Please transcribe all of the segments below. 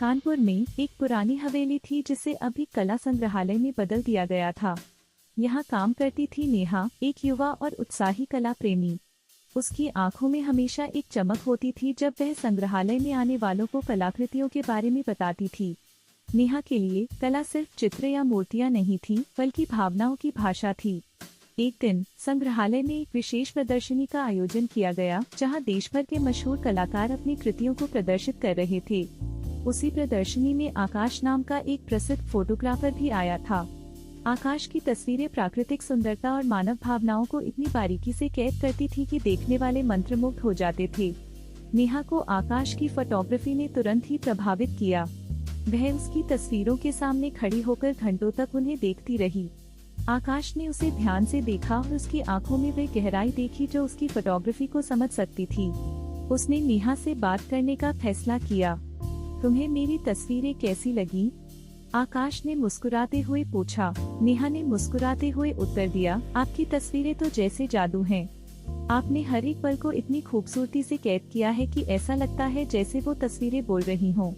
कानपुर में एक पुरानी हवेली थी जिसे अभी कला संग्रहालय में बदल दिया गया था। यहाँ काम करती थी नेहा, एक युवा और उत्साही कला प्रेमी। उसकी आंखों में हमेशा एक चमक होती थी जब वह संग्रहालय में आने वालों को कलाकृतियों के बारे में बताती थी। नेहा के लिए कला सिर्फ चित्र या मूर्तियां नहीं थी, बल्कि भावनाओं की भाषा थी। एक दिन संग्रहालय में एक विशेष प्रदर्शनी का आयोजन किया गया, जहां देश भर के मशहूर कलाकार अपनी कृतियों को प्रदर्शित कर रहे थे। उसी प्रदर्शनी में आकाश नाम का एक प्रसिद्ध फोटोग्राफर भी आया था। आकाश की तस्वीरें प्राकृतिक सुंदरता और मानव भावनाओं को इतनी बारीकी से कैद करती थी कि देखने वाले मंत्रमुग्ध हो जाते थे। नेहा को आकाश की फोटोग्राफी ने तुरंत ही प्रभावित किया। वह उसकी तस्वीरों के सामने खड़ी होकर घंटों तक उन्हें देखती रही। आकाश ने उसे ध्यान से देखा और उसकी आंखों में वह गहराई देखी जो उसकी फोटोग्राफी को समझ सकती थी। उसने नेहा से बात करने का फैसला किया। तुम्हें मेरी तस्वीरें कैसी लगी? आकाश ने मुस्कुराते हुए पूछा। नेहा ने मुस्कुराते हुए उत्तर दिया, आपकी तस्वीरें तो जैसे जादू हैं। आपने हर एक पल को इतनी खूबसूरती से कैद किया है कि ऐसा लगता है जैसे वो तस्वीरें बोल रही हों।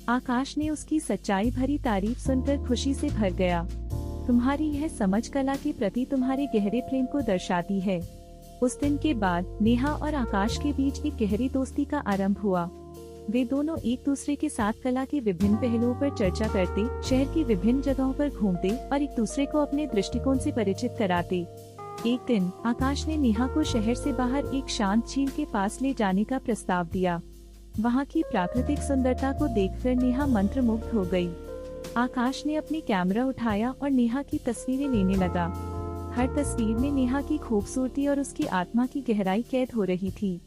आकाश ने उसकी सच्चाई भरी तारीफ सुनकर खुशी से भर गया। तुम्हारी यह समझ कला के प्रति तुम्हारे गहरे प्रेम को दर्शाती है। उस दिन के बाद नेहा और आकाश के बीच एक गहरी दोस्ती का आरंभ हुआ। वे दोनों एक दूसरे के साथ कला के विभिन्न पहलुओं पर चर्चा करते, शहर की विभिन्न जगहों पर घूमते और एक दूसरे को अपने दृष्टिकोण से परिचित कराते। एक दिन आकाश ने नेहा को शहर से बाहर एक शांत झील के पास ले जाने का प्रस्ताव दिया। वहाँ की प्राकृतिक सुंदरता को देखकर नेहा मंत्रमुग्ध हो गई। आकाश ने अपनी कैमरा उठाया और नेहा की तस्वीरें लेने लगा। हर तस्वीर में नेहा की खूबसूरती और उसकी आत्मा की गहराई कैद हो रही थी।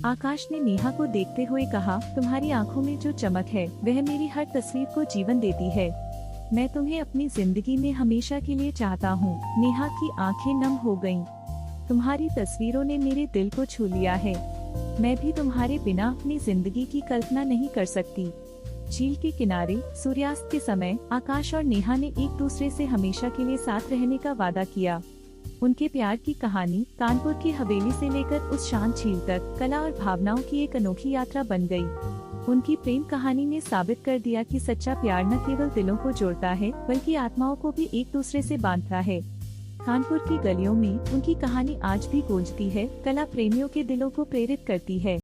आकाश ने नेहा को देखते हुए कहा, तुम्हारी आंखों में जो चमक है वह मेरी हर तस्वीर को जीवन देती है। मैं तुम्हें अपनी जिंदगी में हमेशा के लिए चाहता हूँ। नेहा की आंखें नम हो गईं। तुम्हारी तस्वीरों ने मेरे दिल को छू लिया है। मैं भी तुम्हारे बिना अपनी जिंदगी की कल्पना नहीं कर सकती। झील के किनारे सूर्यास्त के समय आकाश और नेहा ने एक दूसरे से हमेशा के लिए साथ रहने का वादा किया। उनके प्यार की कहानी कानपुर की हवेली से लेकर उस शांत झील तक कला और भावनाओं की एक अनोखी यात्रा बन गई। उनकी प्रेम कहानी ने साबित कर दिया कि सच्चा प्यार न केवल दिलों को जोड़ता है, बल्कि आत्माओं को भी एक दूसरे से बांधता है। कानपुर की गलियों में उनकी कहानी आज भी गूंजती है, कला प्रेमियों के दिलों को प्रेरित करती है।